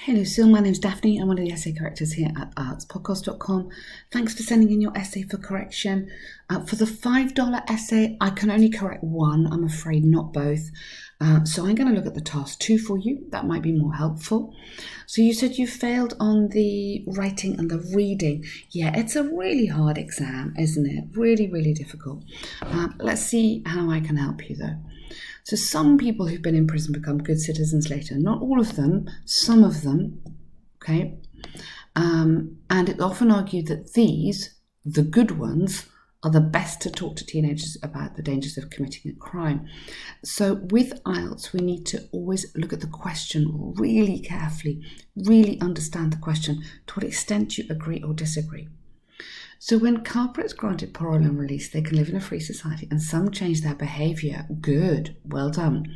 Hey Lucile, my name's Daphne. I'm one of the essay correctors here at IELTSpodcast.com. Thanks for sending in your essay for correction. For the $5 essay, I can only correct one, I'm afraid, not both. So I'm going to look at the task 2 for you. That might be more helpful. So you said you failed on the writing and the reading. Yeah, it's a really hard exam, isn't it? Really, really difficult. Let's see how I can help you though. So some people who've been in prison become good citizens later. Not all of them, some of them, okay? And it's often argued that these, the good ones, are the best to talk to teenagers about the dangers of committing a crime. So with IELTS, we need to always look at the question really carefully, really understand the question, to what extent you agree or disagree. So when culprits granted parole and release, they can live in a free society and some change their behaviour. Good, well done.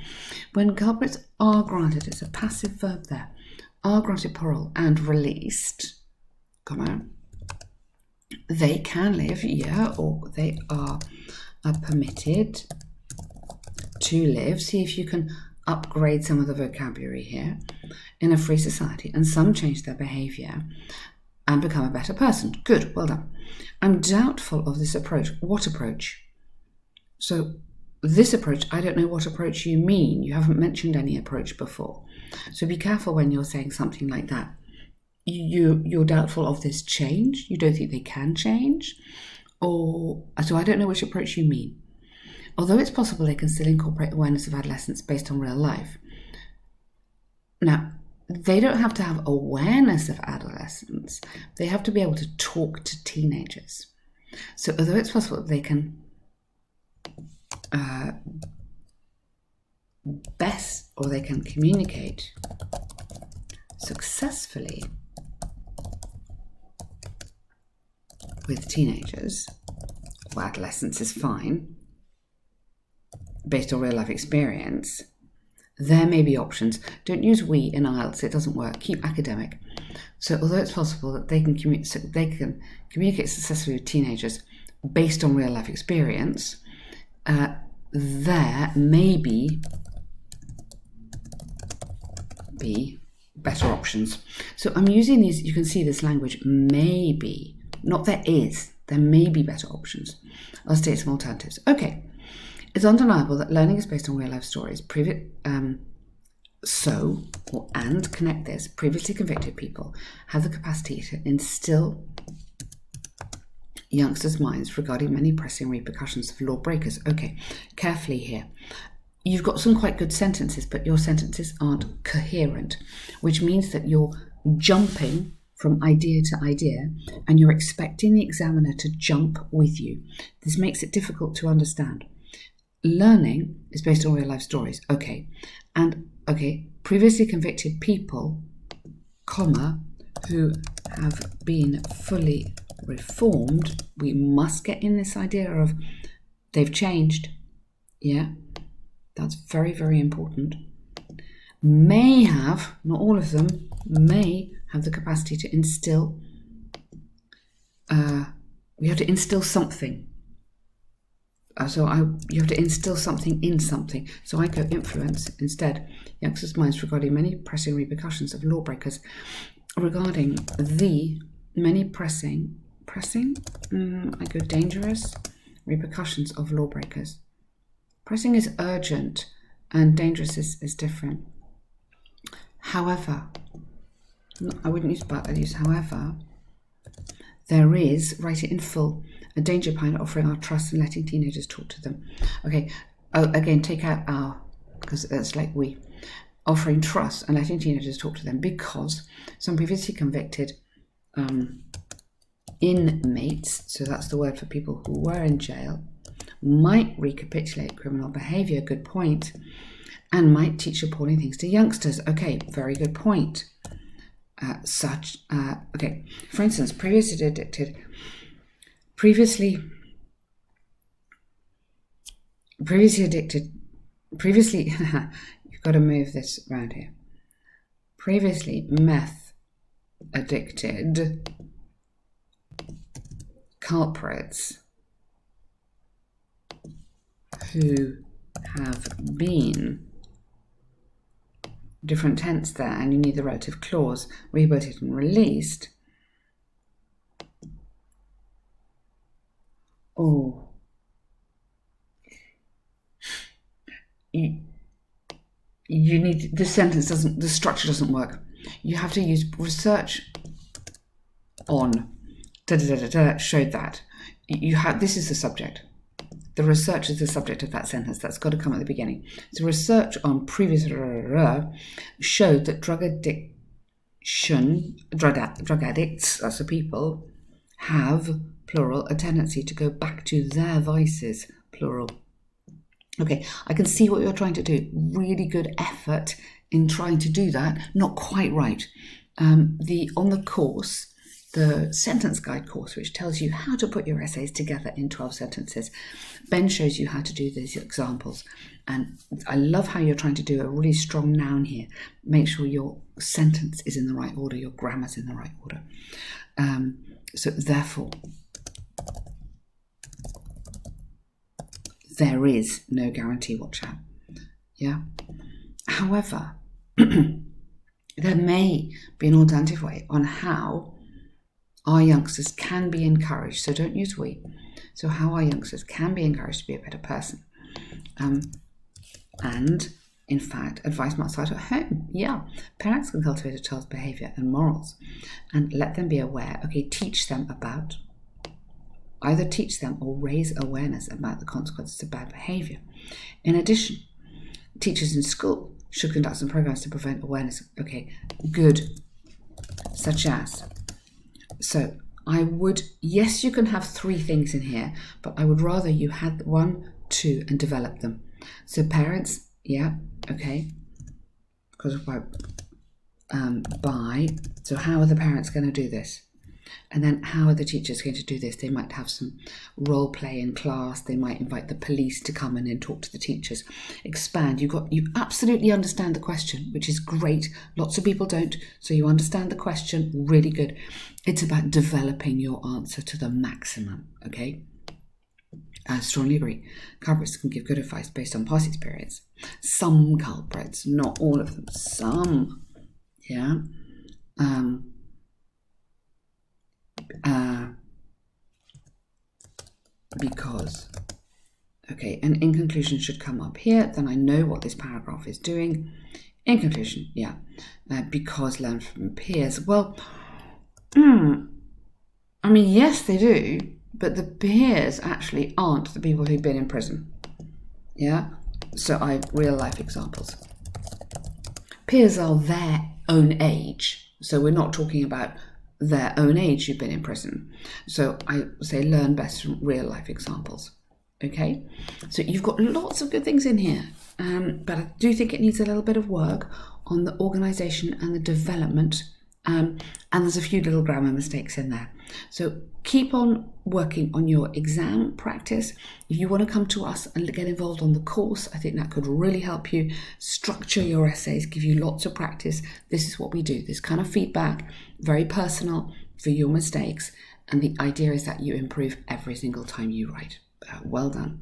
When culprits are granted, it's a passive verb there, are granted parole and released, come on, they can live, yeah, or they are permitted to live. See if you can upgrade some of the vocabulary here, in a free society, and some change their behaviour and become a better person. Good, well done. I'm doubtful of this approach. What approach? So this approach, I don't know what approach you mean. You haven't mentioned any approach before. So be careful when you're saying something like that. You're doubtful of this change. You don't think they can change. So I don't know which approach you mean. Although it's possible they can still incorporate awareness of adolescence based on real life. Now, they don't have to have awareness of adolescence. They have to be able to talk to teenagers. So although it's possible that they can they can communicate successfully with teenagers, or adolescents is fine, based on real life experience, there may be options. Don't use we in IELTS, it doesn't work. Keep academic. So although it's possible that they can communicate successfully with teenagers based on real life experience, there may be better options. So I'm using these, you can see this language, maybe, not there is, there may be better options. I'll state some alternatives. Okay. It's undeniable that learning is based on real-life stories. Connect this. Previously convicted people have the capacity to instill youngsters' minds regarding many pressing repercussions of lawbreakers. Okay, carefully here. You've got some quite good sentences, but your sentences aren't coherent, which means that you're jumping from idea to idea, and you're expecting the examiner to jump with you. This makes it difficult to understand. Learning is based on real life stories. Okay. And previously convicted people, comma, who have been fully reformed, we must get in this idea of they've changed. Yeah. That's very, very important. May have, not all of them, may have the capacity to instill, we have to instill something. You have to instill something in something. So I go influence instead. Youngsters' minds regarding many pressing repercussions of lawbreakers. Regarding the many pressing, I go dangerous repercussions of lawbreakers. Pressing is urgent and dangerous is different. However, I wouldn't use but, I'd use however. There is, write it in full, a danger behind offering our trust and letting teenagers talk to them. Okay, again, take out our, because that's like we. Offering trust and letting teenagers talk to them, because some previously convicted inmates, so that's the word for people who were in jail, might recapitulate criminal behaviour, good point, and might teach appalling things to youngsters. Okay, very good point. For instance, previously addicted, previously, you've got to move this around here. Previously meth addicted culprits who have been different tense there, and you need the relative clause, rehabilitated and released. Oh, you need, the sentence doesn't, the structure doesn't work. You have to use research on showed that. You have, this is the subject. The research is the subject of that sentence. That's got to come at the beginning. So research on previous showed that drug addicts, that's the people, have, plural, a tendency to go back to their vices, plural. Okay, I can see what you're trying to do. Really good effort in trying to do that. Not quite right. On the course, the sentence guide course, which tells you how to put your essays together in 12 sentences, Ben shows you how to do these examples. And I love how you're trying to do a really strong noun here. Make sure your sentence is in the right order, your grammar's in the right order. So therefore, there is no guarantee, watch out. Yeah. However, there may be an alternative way on how our youngsters can be encouraged. So don't use we. So how our youngsters can be encouraged to be a better person. And in fact, advice must start at home. Yeah. Parents can cultivate a child's behavior and morals and let them be aware. Okay, teach them about, either teach them or raise awareness about the consequences of bad behavior. In addition, teachers in school should conduct some programs to prevent awareness. Okay, good. Such as, so I would, yes, you can have 3 things in here, but I would rather you had 1, 2, and develop them. So parents, yeah, okay, because so how are the parents going to do this? And then how are the teachers going to do this? They might have some role play in class. They might invite the police to come in and talk to the teachers. Expand. You absolutely understand the question, which is great. Lots of people don't. So you understand the question. Really good. It's about developing your answer to the maximum. Okay. I strongly agree. Culprits can give good advice based on past experience. Some culprits, not all of them. Some. Yeah. Because, okay, and in conclusion should come up here, then I know what this paragraph is doing. In conclusion, yeah, because learn from peers. Well, I mean, yes, they do, but the peers actually aren't the people who've been in prison. Yeah, so real life examples. Peers are their own age, so we're not talking about their own age who've been in prison. So I say learn best from real life examples. Okay, so you've got lots of good things in here, but I do think it needs a little bit of work on the organisation and the development, and there's a few little grammar mistakes in there. So keep on working on your exam practice. If you want to come to us and get involved on the course, I think that could really help you structure your essays, give you lots of practice. This is what we do, this kind of feedback, very personal for your mistakes, and the idea is that you improve every single time you write. Well done.